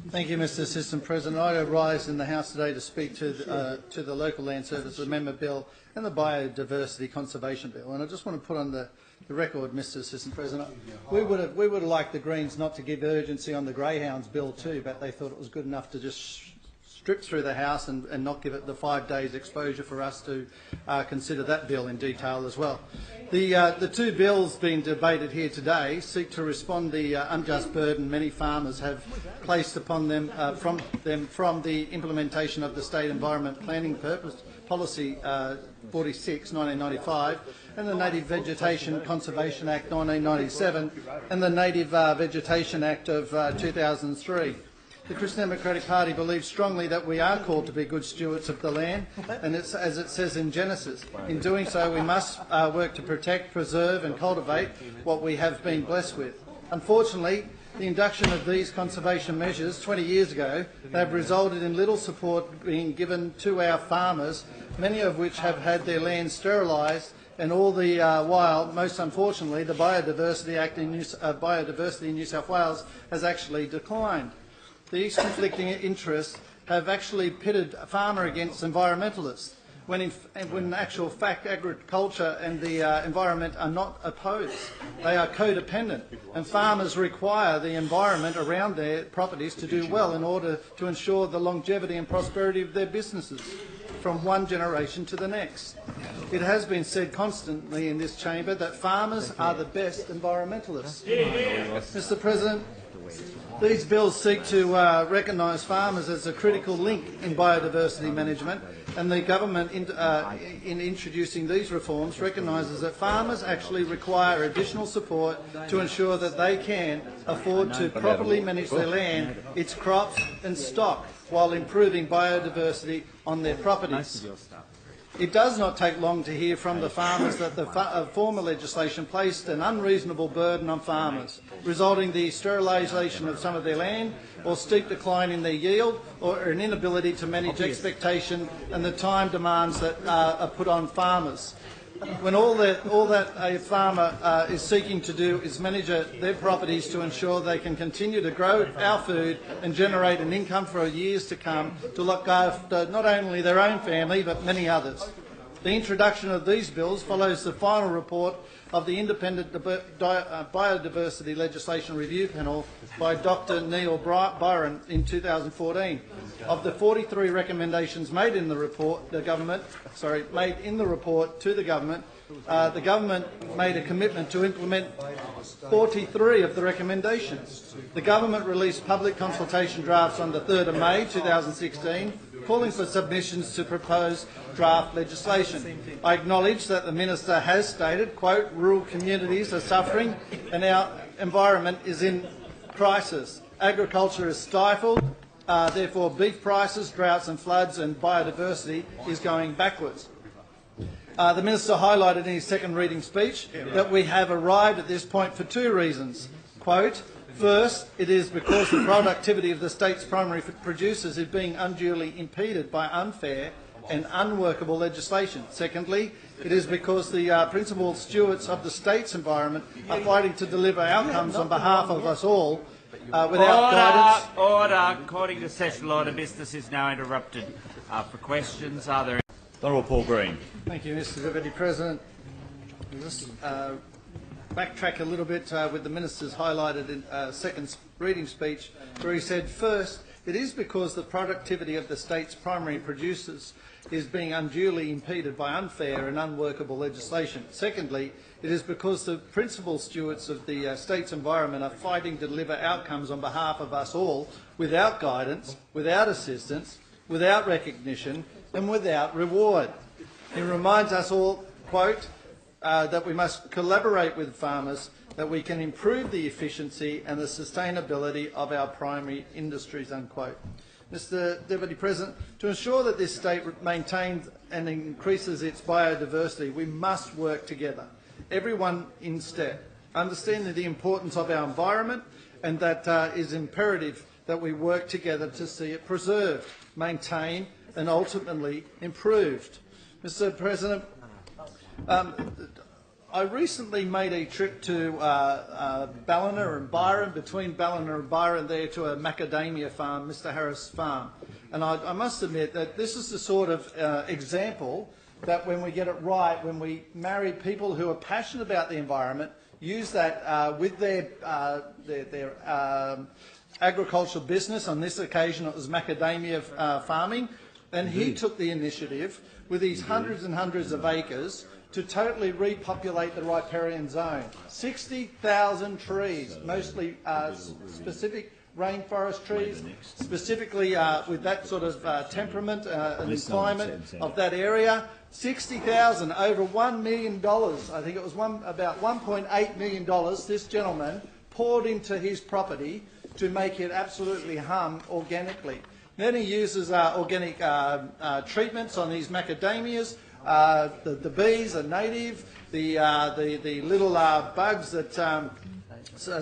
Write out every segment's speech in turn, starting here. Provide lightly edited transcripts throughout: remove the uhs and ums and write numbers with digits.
Thank you, Mr Assistant President. I rise in the House today to speak to the Local Land Services Amendment Bill and the Biodiversity Conservation Bill. And I just want to put on the record, Mr Assistant President, we would have liked the Greens not to give urgency on the Greyhounds Bill too, but they thought it was good enough to just strip through the House and not give it the 5 days exposure for us to consider that bill in detail as well. The two bills being debated here today seek to respond to the unjust burden many farmers have placed upon them from the implementation of the State Environment Planning Policy 46, 1995, and the Native Vegetation Conservation Act 1997, and the Native Vegetation Act of 2003. The Christian Democratic Party believes strongly that we are called to be good stewards of the land, and it's, as it says in Genesis. In doing so, we must work to protect, preserve and cultivate what we have been blessed with. Unfortunately, the induction of these conservation measures 20 years ago have resulted in little support being given to our farmers, many of which have had their land sterilised, and all the while, most unfortunately, the Biodiversity Act in Biodiversity in New South Wales has actually declined. These conflicting interests have actually pitted a farmer against environmentalists, when in actual fact agriculture and the environment are not opposed. They are codependent, and farmers require the environment around their properties to do well in order to ensure the longevity and prosperity of their businesses from one generation to the next. It has been said constantly in this chamber that farmers are the best environmentalists. Mr President, these bills seek to recognise farmers as a critical link in biodiversity management, and the government, in introducing these reforms, recognises that farmers actually require additional support to ensure that they can afford to properly manage their land, its crops and stock, while improving biodiversity on their properties. It does not take long to hear from the farmers that the former legislation placed an unreasonable burden on farmers, resulting in the sterilisation of some of their land, or steep decline in their yield, or an inability to manage expectation and the time demands that are put on farmers. When all that a farmer is seeking to do is manage their properties to ensure they can continue to grow our food and generate an income for years to come to look after not only their own family but many others. The introduction of these bills follows the final report of the Independent Biodiversity Legislation Review Panel by Dr Neil Byron in 2014. Of the 43 recommendations made in the report, the government made a commitment to implement 43 of the recommendations. The government released public consultation drafts on the 3rd of May 2016, calling for submissions to proposed draft legislation. I acknowledge that the Minister has stated, quote, rural communities are suffering and our environment is in crisis. Agriculture is stifled, therefore beef prices, droughts and floods and biodiversity is going backwards. The Minister highlighted in his second reading speech that we have arrived at this point for two reasons. Quote, first, it is because the productivity of the state's primary producers is being unduly impeded by unfair and unworkable legislation. Secondly, it is because the principal stewards of the state's environment are fighting to deliver outcomes on behalf of us all without guidance. Order. According to sessional order, business is now interrupted for questions. Are there? Honourable Paul Green. Thank you, Mr Deputy President. I'll just backtrack a little bit with the Minister's highlighted in second reading speech, where he said, first, it is because the productivity of the state's primary producers is being unduly impeded by unfair and unworkable legislation. Secondly, it is because the principal stewards of the state's environment are fighting to deliver outcomes on behalf of us all without guidance, without assistance, without recognition and without reward. He reminds us all, quote, that we must collaborate with farmers, that we can improve the efficiency and the sustainability of our primary industries, unquote. Mr Deputy President, to ensure that this state maintains and increases its biodiversity, we must work together, everyone in step, understanding the importance of our environment, and that is imperative that we work together to see it preserved, maintained and ultimately improved. Mr President, I recently made a trip to Ballina and Byron, between Ballina and Byron there to a macadamia farm, Mr Harris Farm. And I must admit that this is the sort of example that when we get it right, when we marry people who are passionate about the environment, use that with their agricultural business. On this occasion it was macadamia farming, and he took the initiative with these hundreds and hundreds of acres to totally repopulate the riparian zone. 60,000 trees, mostly specific rainforest trees, specifically with that sort of temperament and climate of that area. 60,000, over $1 million, I think it was about $1.8 million, this gentleman poured into his property to make it absolutely hum organically. Then he uses organic treatments on these macadamias. The bees are native. The little bugs that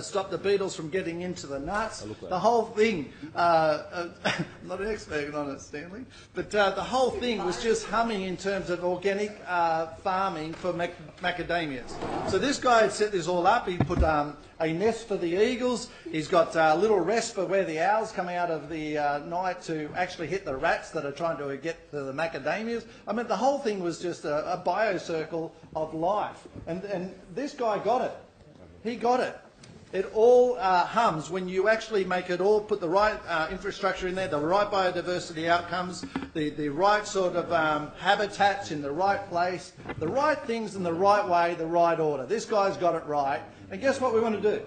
stop the beetles from getting into the nuts. The whole thing, I'm not an expert on it, Stanley, but the whole thing was just humming in terms of organic farming for macadamias. So this guy had set this all up. He put a nest for the eagles. He's got a little rest for where the owls come out of the night to actually hit the rats that are trying to get to the macadamias. I mean, the whole thing was just a biocircle of life. And this guy got it. He got it. It all hums when you actually make it all, put the right infrastructure in there, the right biodiversity outcomes, the right sort of habitats in the right place, the right things in the right way, the right order. This guy's got it right. And guess what we want to do?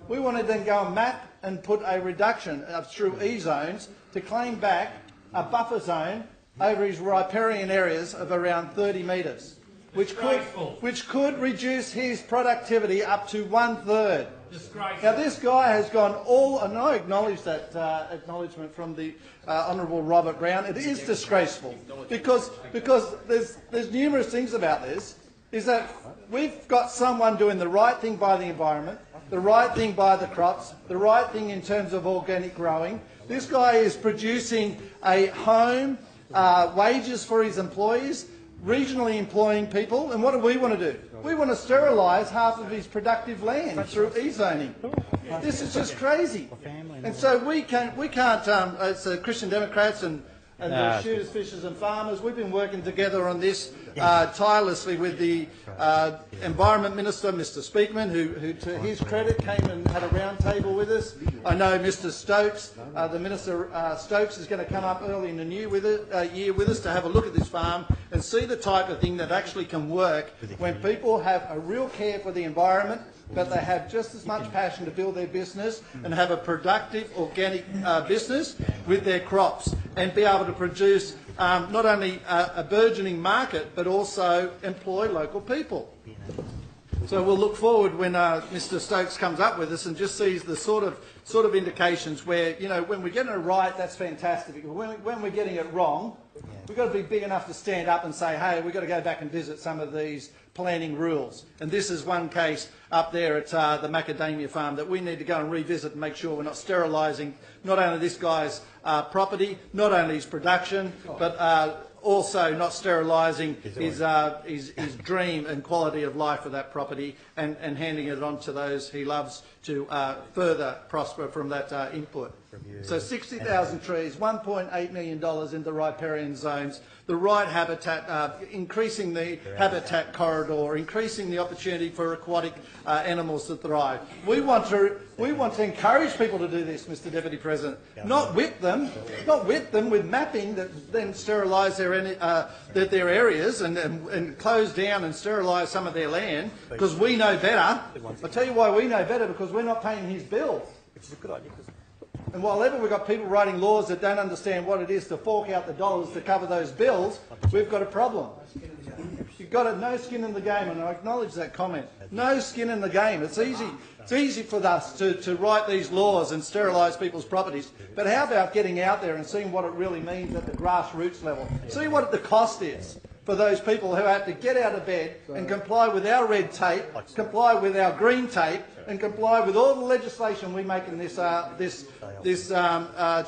We want to then go and map and put a reduction through E-zones to claim back a buffer zone over his riparian areas of around 30 metres, which could reduce his productivity up to 1/3. Now this guy has gone all, and I acknowledge that acknowledgement from the Honourable Robert Brown. It is disgraceful because there's numerous things about this. Is that we've got someone doing the right thing by the environment, the right thing by the crops, the right thing in terms of organic growing. This guy is producing a home, wages for his employees, regionally employing people, and what do we want to do? We want to sterilise half of his productive land through e-zoning. This is just crazy. And so we can't as Christian Democrats and the shooters, fishers and farmers, we've been working together on this tirelessly with the Environment Minister, Mr Speakman, who to his credit came and had a round table with us. I know Mr Stokes, the Minister Stokes is going to come up early in the new year with us to have a look at this farm and see the type of thing that actually can work when people have a real care for the environment, but they have just as much passion to build their business and have a productive organic business with their crops and be able to produce not only a burgeoning market but also employ local people. So we'll look forward when Mr Stokes comes up with us and just sees the sort of indications where, you know, when we're getting it right, that's fantastic. When we're getting it wrong, we've got to be big enough to stand up and say, hey, we've got to go back and visit some of these planning rules. And this is one case up there at the macadamia farm that we need to go and revisit and make sure we're not sterilising not only this guy's property, not only his production, but also not sterilising his dream and quality of life for that property and handing it on to those he loves to further prosper from that input. So 60,000 trees, $1.8 million into riparian zones, the right habitat, increasing the habitat corridor, increasing the opportunity for aquatic animals to thrive. We want to encourage people to do this, Mr Deputy President, not whip them with mapping that then sterilise their areas and close down and sterilise some of their land because we know better. I'll tell you why we know better, because we're not paying his bills. And while ever we've got people writing laws that don't understand what it is to fork out the dollars to cover those bills, we've got a problem. You've got no skin in the game, and I acknowledge that comment. No skin in the game. It's easy for us to write these laws and sterilise people's properties, but how about getting out there and seeing what it really means at the grassroots level? See what the cost is for those people who have to get out of bed and comply with our red tape, comply with our green tape, and comply with all the legislation we make in this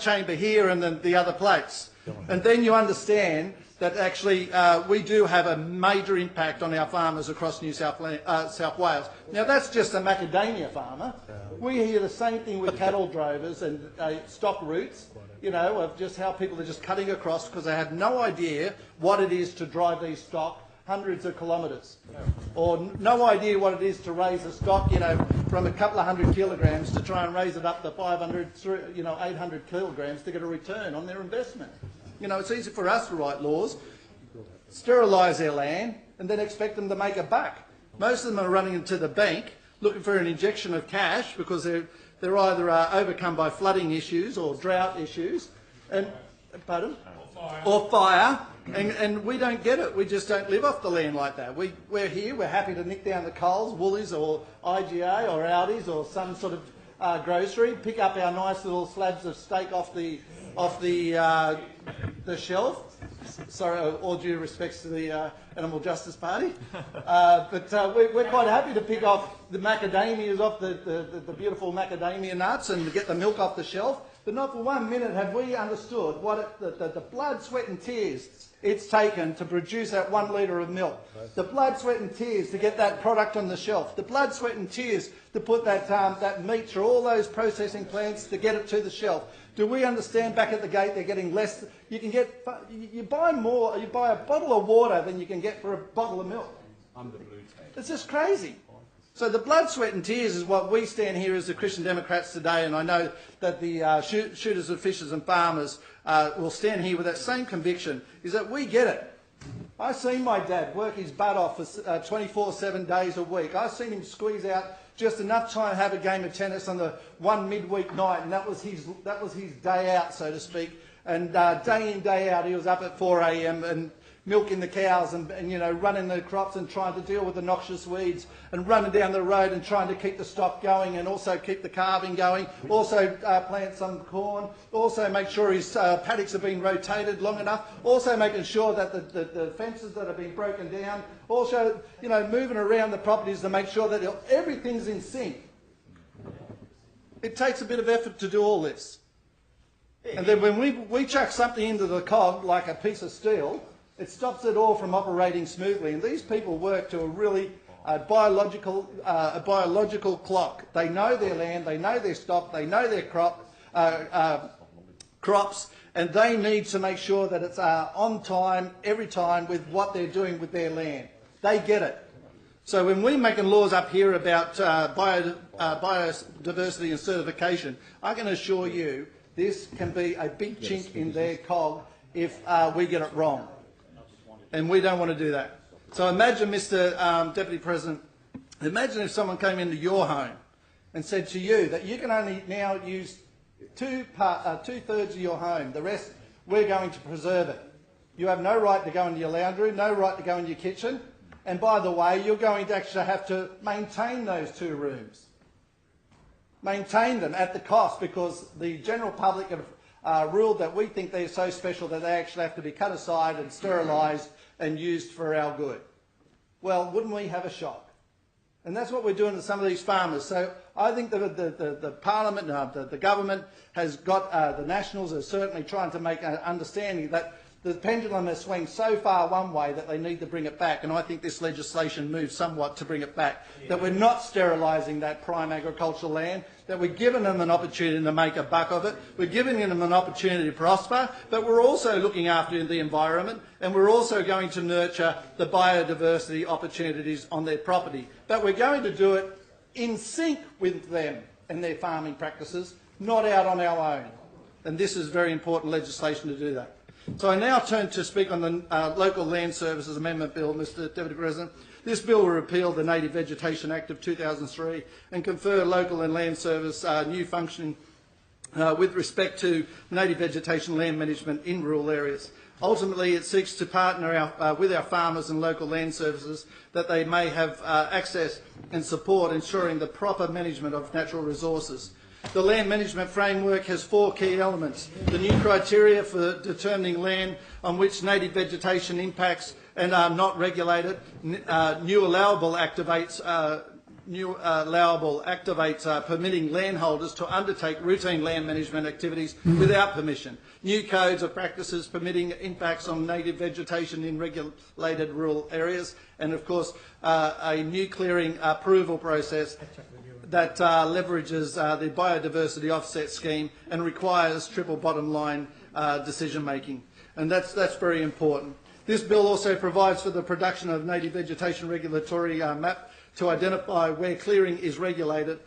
chamber here and then the other place. And then you understand that actually we do have a major impact on our farmers across South Wales. Now, that's just a macadamia farmer. We hear the same thing with cattle drovers and stock routes, you know, of just how people are just cutting across because they have no idea what it is to drive these stock hundreds of kilometres, or no idea what it is to raise a stock, you know, from a couple of 100 kilograms to try and raise it up to 500, you know, 800 kilograms to get a return on their investment. You know, it's easy for us to write laws, sterilise their land, and then expect them to make a buck. Most of them are running into the bank looking for an injection of cash because they're either overcome by flooding issues or drought issues, and or fire. And we don't get it. We just don't live off the land like that. We're here. We're happy to nick down the Coles, Woolies, or IGA, or Aldi's, or some sort of grocery. Pick up our nice little slabs of steak off the shelf. Sorry, all due respects to the Animal Justice Party, but we're quite happy to pick off the macadamias off the beautiful macadamia nuts and get the milk off the shelf. But not for 1 minute have we understood what the blood, sweat and tears it's taken to produce that 1 litre of milk. The blood, sweat and tears to get that product on the shelf. The blood, sweat and tears to put that meat through all those processing plants to get it to the shelf. Do we understand back at the gate they're getting less? You buy more, you buy a bottle of water than you can get for a bottle of milk. It's just crazy. So the blood, sweat and tears is what we stand here as the Christian Democrats today, and I know that the shooters and fishers and farmers will stand here with that same conviction, is that we get it. I've seen my dad work his butt off for 24/7 days a week. I've seen him squeeze out just enough time to have a game of tennis on the one midweek night, and that was his day out, so to speak. And day in, day out, he was up at 4 a.m. and milking the cows and you know, running the crops and trying to deal with the noxious weeds and running down the road and trying to keep the stock going and also keep the calving going, also plant some corn, also make sure his paddocks have been rotated long enough, also making sure that the fences that have been broken down, also, you know, moving around the properties to make sure that everything's in sync. It takes a bit of effort to do all this. And then when we chuck something into the cog, like a piece of steel, it stops it all from operating smoothly. And these people work to a really biological clock. They know their land, they know their stock, they know their crops, and they need to make sure that it's on time, every time, with what they're doing with their land. They get it. So when we're making laws up here about biodiversity and certification, I can assure you this can be a big chink in their cog if we get it wrong. And we don't want to do that. So imagine, Mr. Deputy President, imagine if someone came into your home and said to you that you can only now use two-thirds of your home. The rest, we're going to preserve it. You have no right to go into your lounge room, no right to go into your kitchen. And by the way, you're going to actually have to maintain those 2 rooms. Maintain them at the cost, because the general public have ruled that we think they're so special that they actually have to be cut aside and sterilised and used for our good. Well, wouldn't we have a shock? And that's what we're doing to some of these farmers. So I think the Parliament, the government has got, the Nationals are certainly trying to make an understanding that the pendulum has swung so far one way that they need to bring it back, and I think this legislation moves somewhat to bring it back, that we're not sterilising that prime agricultural land, that we're giving them an opportunity to make a buck of it, we're giving them an opportunity to prosper, but we're also looking after the environment, and we're also going to nurture the biodiversity opportunities on their property. But we're going to do it in sync with them and their farming practices, not out on our own. And this is very important legislation to do that. So I now turn to speak on the Local Land Services Amendment Bill, Mr. Deputy President. This bill will repeal the Native Vegetation Act of 2003 and confer local and land service new functioning with respect to native vegetation land management in rural areas. Ultimately, it seeks to partner with our farmers and local land services that they may have access and support ensuring the proper management of natural resources. The land management framework has 4 key elements: the new criteria for determining land on which native vegetation impacts and are not regulated, new allowable activates new allowable activates permitting landholders to undertake routine land management activities without permission. New codes of practices permitting impacts on native vegetation in regulated rural areas, and of course a new clearing approval process that leverages the biodiversity offset scheme and requires triple bottom line decision making, and that's very important. This bill also provides for the production of native vegetation regulatory map to identify where clearing is regulated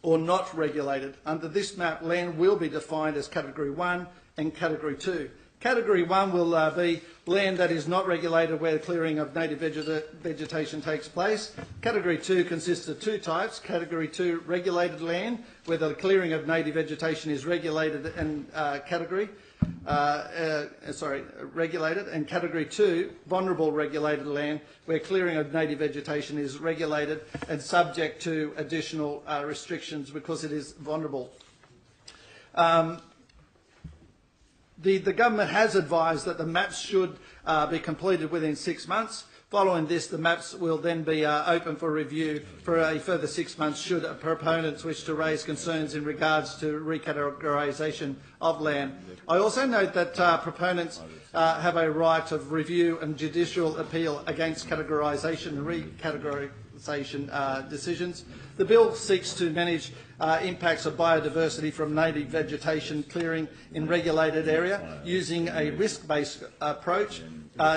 or not regulated. Under this map, land will be defined as Category 1 and Category 2. Category 1 will be land that is not regulated where the clearing of native vegetation takes place. Category 2 consists of two types. Category 2, regulated land, where the clearing of native vegetation is regulated and regulated, and Category 2, vulnerable regulated land, where clearing of native vegetation is regulated and subject to additional restrictions because it is vulnerable. The government has advised that the maps should be completed within 6 months. Following this, the maps will then be open for review for a further 6 months should proponents wish to raise concerns in regards to recategorisation of land. I also note that proponents have a right of review and judicial appeal against categorisation and recategorisation decisions. The bill seeks to manage impacts of biodiversity from native vegetation clearing in regulated area using a risk-based approach.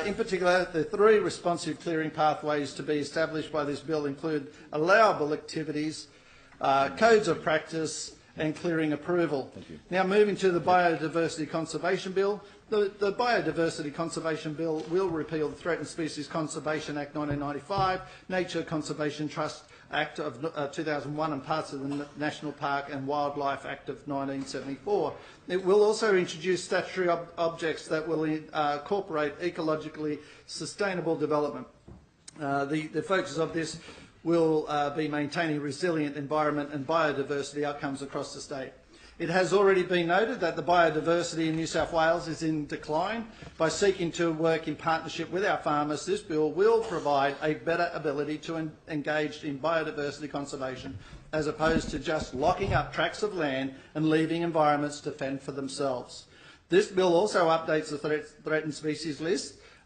In particular, the 3 responsive clearing pathways to be established by this bill include allowable activities, codes of practice and clearing approval. Now moving to the Biodiversity Conservation Bill. The Biodiversity Conservation Bill will repeal the Threatened Species Conservation Act 1995, Nature Conservation Trust Act of 2001 and parts of the National Park and Wildlife Act of 1974. It will also introduce statutory objects that will incorporate ecologically sustainable development. The focus of this will be maintaining resilient environment and biodiversity outcomes across the state. It has already been noted that the biodiversity in New South Wales is in decline. By seeking to work in partnership with our farmers, this bill will provide a better ability to engage in biodiversity conservation as opposed to just locking up tracts of land and leaving environments to fend for themselves. This bill also updates the threatened species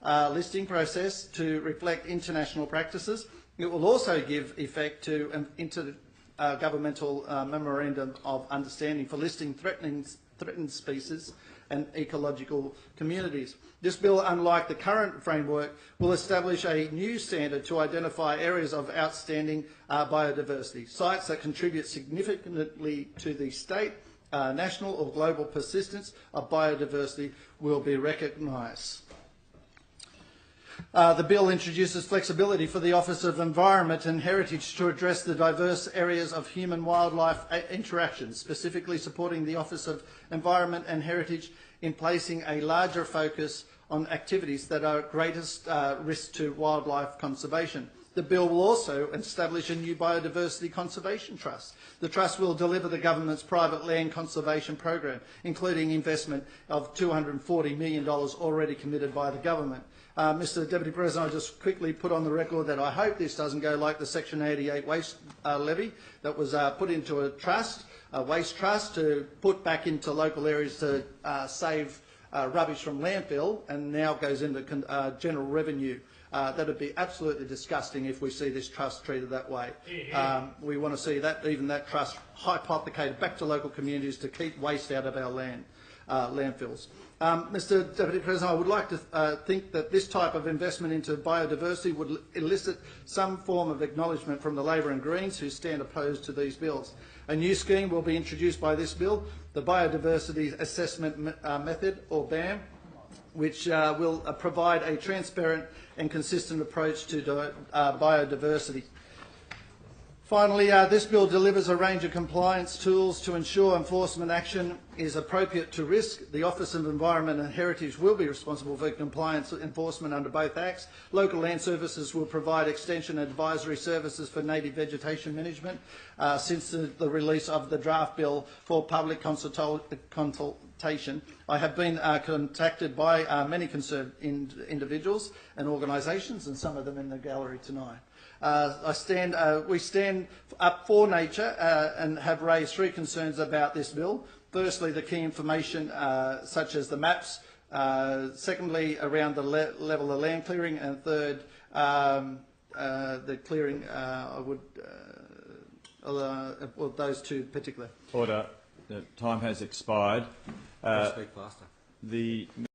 listing process to reflect international practices. It will also give effect to an intergovernmental memorandum of understanding for listing threatened species and ecological communities. This bill, unlike the current framework, will establish a new standard to identify areas of outstanding biodiversity. Sites that contribute significantly to the state, national or global persistence of biodiversity will be recognised. The bill introduces flexibility for the Office of Environment and Heritage to address the diverse areas of human-wildlife interactions, specifically supporting the Office of Environment and Heritage in placing a larger focus on activities that are greatest risk to wildlife conservation. The bill will also establish a new Biodiversity Conservation Trust. The trust will deliver the government's private land conservation program, including investment of $240 million already committed by the government. Mr Deputy President, I'll just quickly put on the record that I hope this doesn't go like the Section 88 waste levy that was put into a trust, a waste trust, to put back into local areas to save rubbish from landfill, and now goes into general revenue. That would be absolutely disgusting if we see this trust treated that way. We want to see that, even that trust, hypothecated back to local communities to keep waste out of our landfills. Mr Deputy President, I would like to think that this type of investment into biodiversity would elicit some form of acknowledgement from the Labor and Greens, who stand opposed to these bills. A new scheme will be introduced by this bill, the Biodiversity Assessment Method, or BAM, which will provide a transparent and consistent approach to biodiversity. Finally, this bill delivers a range of compliance tools to ensure enforcement action is appropriate to risk. The Office of Environment and Heritage will be responsible for compliance enforcement under both acts. Local Land Services will provide extension and advisory services for native vegetation management. Since the release of the draft bill for public consultation, I have been contacted by many concerned individuals and organisations, and some of them in the gallery tonight. We stand up for nature and have raised three concerns about this bill. Firstly, the key information such as the maps. Secondly, around the level of land clearing, and third, the clearing. Well, those two particular. Order. The time has expired. Speak faster. The